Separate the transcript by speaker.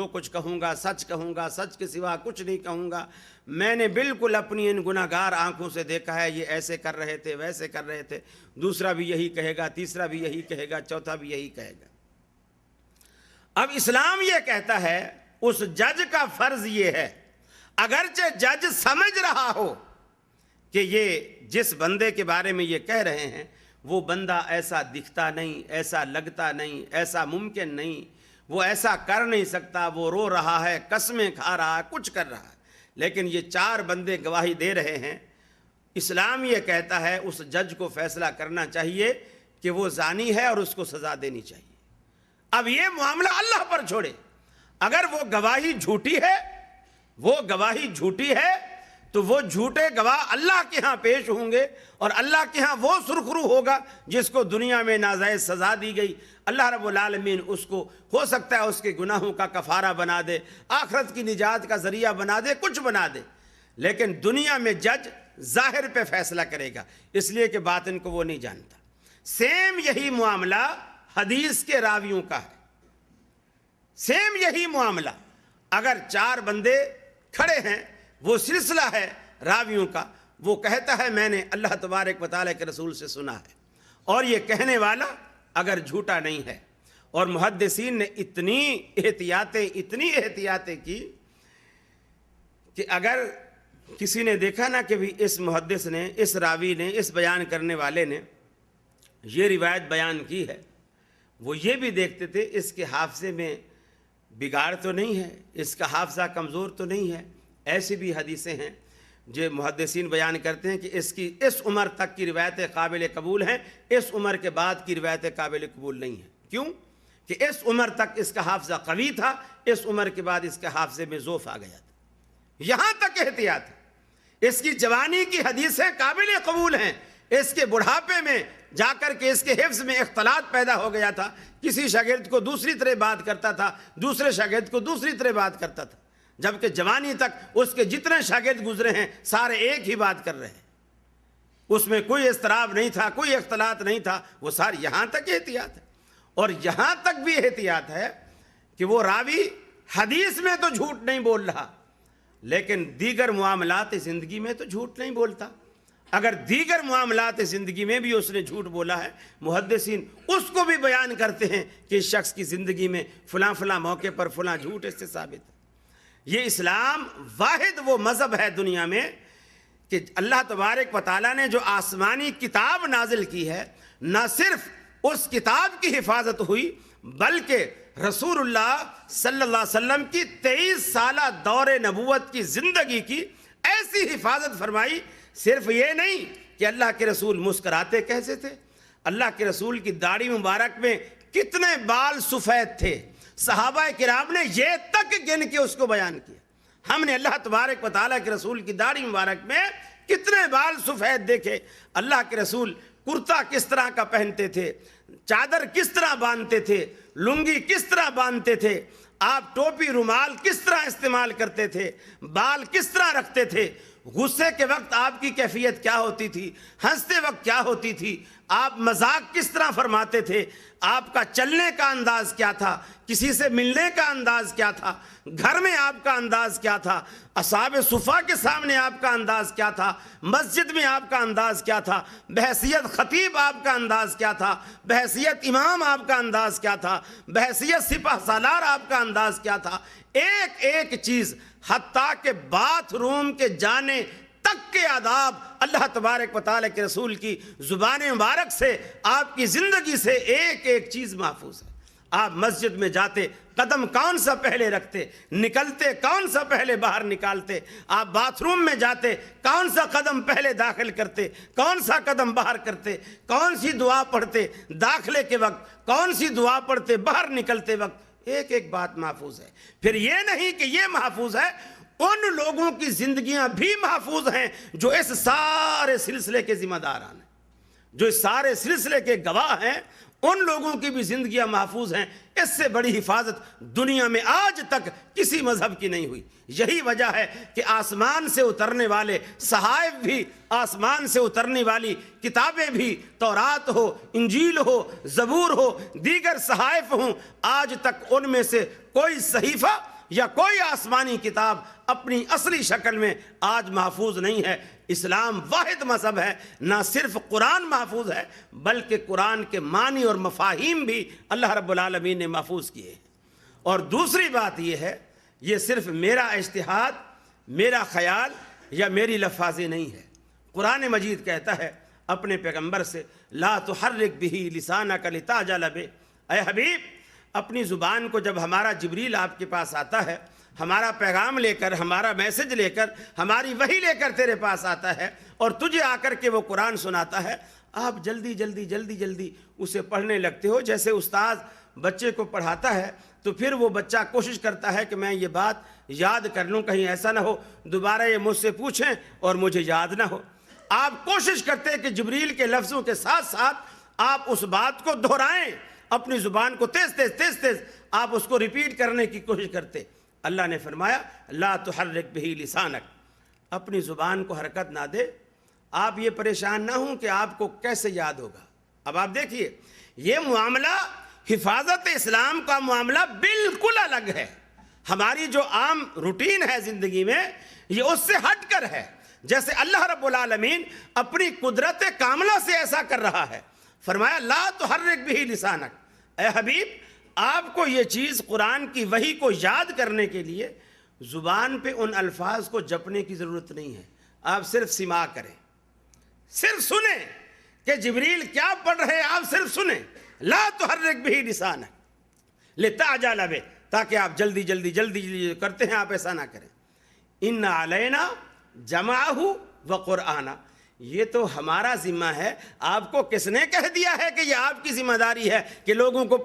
Speaker 1: जो कुछ कहूँगा सच के सिवा कुछ नहीं कहूँगा। मैंने बिल्कुल अपनी इन गुनाहगार आंखों से देखा है, ये ऐसे कर रहे थे, वैसे कर रहे थे। दूसरा भी यही कहेगा, तीसरा भी यही कहेगा, चौथा भी यही कहेगा। अब इस्लाम ये कहता है उस जज का फर्ज ये है, अगरचे जज समझ रहा हो कि ये जिस बंदे के बारे में ये कह रहे हैं वो बंदा ऐसा दिखता नहीं, ऐसा लगता नहीं, ऐसा मुमकिन नहीं, वो ऐसा कर नहीं सकता, वो रो रहा है, कसमें खा रहा है, कुछ कर रहा है, लेकिन ये चार बंदे गवाही दे रहे हैं। इस्लाम ये कहता है उस जज को फैसला करना चाहिए कि वो जानी है और उसको सज़ा देनी चाहिए। अब ये मामला अल्लाह पर छोड़े, अगर वो गवाही झूठी है तो वो झूठे गवाह अल्लाह के यहाँ पेश होंगे और अल्लाह के यहाँ वो सुरखरू होगा जिसको दुनिया में नाजायज़ सज़ा दी गई। अल्लाह रब्बुल आलमीन उसको हो सकता है उसके गुनाहों का कफ़ारा बना दे, आखिरत की निजात का ज़रिया बना दे, कुछ बना दे, लेकिन दुनिया में जज ज़ाहिर पे फैसला करेगा, इसलिए कि बातिन को वो नहीं जानता। सेम यही मामला हदीस के रावियों का है। सेम यही मामला, अगर चार बंदे खड़े हैं, वो सिलसिला है रावियों का, वो कहता है मैंने अल्लाह तबारक व तआला के रसूल से सुना है, और ये कहने वाला अगर झूठा नहीं है, और मुहद्दिसीन ने इतनी एहतियातें की कि अगर किसी ने देखा ना कि भी इस मुहद्दिस ने, इस रावी ने, इस बयान करने वाले ने ये रिवायत बयान की है, वो ये भी देखते थे इसके हाफजे में बिगाड़ तो नहीं है, इसका हाफजा कमज़ोर तो नहीं है। ऐसी भी हदीसें हैं जो मुहद्दिसीन बयान करते हैं कि इसकी इस उम्र तक की रिवायतें काबिल कबूल हैं, इस उम्र के बाद की रिवायतें काबिल कबूल नहीं हैं। क्यों? कि इस उम्र तक इसका हाफजा कवी था, इस उम्र के बाद इसके हाफजे में ज़ोफ़ आ गया था। यहाँ तक एहतियात है। इसकी जवानी की हदीसें काबिल कबूल हैं, इसके बुढ़ापे में जाकर के इसके हिफ्ज़ में इख्तलात पैदा हो गया था, किसी शागिर्द को दूसरी तरह बात करता था, दूसरे शागिर्द को दूसरी तरह बात करता था, जबकि जवानी तक उसके जितने शागिर्द गुजरे हैं सारे एक ही बात कर रहे हैं, उसमें कोई इस्तराब नहीं था, कोई इख्तलात नहीं था, वो सारे। यहाँ तक एहतियात है, और यहाँ तक भी एहतियात है कि वो रावी हदीस में तो झूठ नहीं बोल रहा, लेकिन दीगर मामलात ज़िंदगी में तो झूठ नहीं बोलता। अगर दीगर मामलात ज़िंदगी में भी उसने झूठ बोला है, मुहद्दिसीन उसको भी बयान करते हैं कि इस शख्स की ज़िंदगी में फ़लाँ मौके पर फ़लाँ झूठ इससे साबित है। ये इस्लाम वाहिद वो मज़हब है दुनिया में कि अल्लाह तबारक व तआला ने जो आसमानी किताब नाजिल की है, न सिर्फ उस किताब की हिफाजत हुई बल्कि रसूलुल्लाह सल्लल्लाहु अलैहि वसल्लम की 23 साला दौरे नबूवत की ज़िंदगी की ऐसी हिफाजत फरमाई। सिर्फ ये नहीं कि अल्लाह के रसूल मुस्कराते कैसे थे, अल्लाह के रसूल की दाढ़ी मुबारक में कितने बाल सफ़ेद थे, सहाबा किराम ने ये तक गिन के उसको बयान किया। हमने अल्लाह तबारक व तआला के रसूल की दाढ़ी मुबारक में कितने बाल सफ़ेद देखे, अल्लाह के रसूल कुर्ता किस तरह का पहनते थे, चादर किस तरह बांधते थे, लुंगी किस तरह बांधते थे, आप टोपी रुमाल किस तरह इस्तेमाल करते थे, बाल किस तरह रखते थे, गुस्से के वक्त आपकी कैफियत क्या होती थी, हंसते वक्त क्या होती थी, आप मजाक किस तरह फरमाते थे, आपका चलने का अंदाज क्या था, किसी से मिलने का अंदाज क्या था, घर में आपका अंदाज क्या था, असहाबे सुफ़ा के सामने आपका अंदाज क्या था, मस्जिद में आपका अंदाज क्या था, बहैसियत खतीब आपका अंदाज क्या था, बहैसियत इमाम आपका अंदाज क्या था, बहैसियत सिपह सालार आपका अंदाज क्या था। एक एक चीज़, हत्ता के बाथरूम के जाने तक के आदाब अल्लाह तबारक व तआला के रसूल की ज़ुबान मुबारक से, आपकी ज़िंदगी से एक एक चीज़ महफूज है। आप मस्जिद में जाते कदम कौन सा पहले रखते, निकलते कौन सा पहले बाहर निकालते, आप बाथरूम में जाते कौन सा कदम पहले दाखिल करते, कौन सा कदम बाहर करते, कौन सी दुआ पढ़ते दाखिले के वक्त, कौन सी दुआ पढ़ते बाहर निकलते वक्त, एक एक बात महफूज है। फिर ये नहीं कि ये महफूज है, उन लोगों की जिंदगियां भी महफूज हैं जो इस सारे सिलसिले के जिम्मेदार हैं, जो इस सारे सिलसिले के गवाह हैं, ان لوگوں کی بھی زندگیاں محفوظ ہیں. اس سے بڑی حفاظت دنیا میں آج تک کسی مذہب کی نہیں ہوئی. یہی وجہ ہے کہ آسمان سے اترنے والے صحائف بھی، آسمان سے اترنے والی کتابیں بھی، تورات ہو، انجیل ہو، زبور ہو، دیگر صحائف ہوں، آج تک ان میں سے کوئی صحیفہ یا کوئی آسمانی کتاب اپنی اصلی شکل میں آج محفوظ نہیں ہے. اسلام واحد مذہب ہے، نہ صرف قرآن محفوظ ہے بلکہ قرآن کے معنی اور مفاہیم بھی اللہ رب العالمین نے محفوظ کیے ہیں. اور دوسری بات یہ ہے، یہ صرف میرا اجتہاد، میرا خیال یا میری لفاظی نہیں ہے. قرآن مجید کہتا ہے اپنے پیغمبر سے، لا تحرک بہ لسانک لتعجل بہ. اے حبیب، اپنی زبان کو جب ہمارا جبریل آپ کے پاس آتا ہے، ہمارا پیغام لے کر، ہمارا میسج لے کر، ہماری وحی لے کر تیرے پاس آتا ہے اور تجھے آ کر کے وہ قرآن سناتا ہے، آپ جلدی جلدی جلدی جلدی اسے پڑھنے لگتے ہو. جیسے استاذ بچے کو پڑھاتا ہے تو پھر وہ بچہ کوشش کرتا ہے کہ میں یہ بات یاد کر لوں، کہیں ایسا نہ ہو دوبارہ یہ مجھ سے پوچھیں اور مجھے یاد نہ ہو. آپ کوشش کرتے ہیں کہ جبریل کے لفظوں کے ساتھ ساتھ آپ اس بات کو دہرائیں، اپنی زبان کو تیز تیز تیز تیز آپ اس کو ریپیٹ کرنے کی کوشش کرتے. اللہ نے فرمایا لا تحرک بہ لسانک، اپنی زبان کو حرکت نہ دے. آپ یہ پریشان نہ ہوں کہ آپ کو کیسے یاد ہوگا. اب آپ دیکھیے، یہ معاملہ حفاظت اسلام کا معاملہ بالکل الگ ہے. ہماری جو عام روٹین ہے زندگی میں، یہ اس سے ہٹ کر ہے. جیسے اللہ رب العالمین اپنی قدرت کاملہ سے ایسا کر رہا ہے. فرمایا لا تحرک بہ لسانک. اے حبیب، آپ کو یہ چیز قرآن کی وحی کو یاد کرنے کے لیے زبان پہ ان الفاظ کو جپنے کی ضرورت نہیں ہے. آپ صرف سماع کریں، صرف سنیں کہ جبریل کیا پڑھ رہے ہیں. آپ صرف سنیں. لا تحرک بہ لسانک لتعجل بہ، تاکہ آپ جلدی جلدی جلدی جلدی کرتے ہیں آپ ایسا نہ کریں. ان علینا جمعہ وقرآنہ، یہ تو ہمارا ذمہ ہے. آپ کو کس نے کہہ دیا ہے کہ یہ آپ کی ذمہ داری ہے کہ لوگوں کو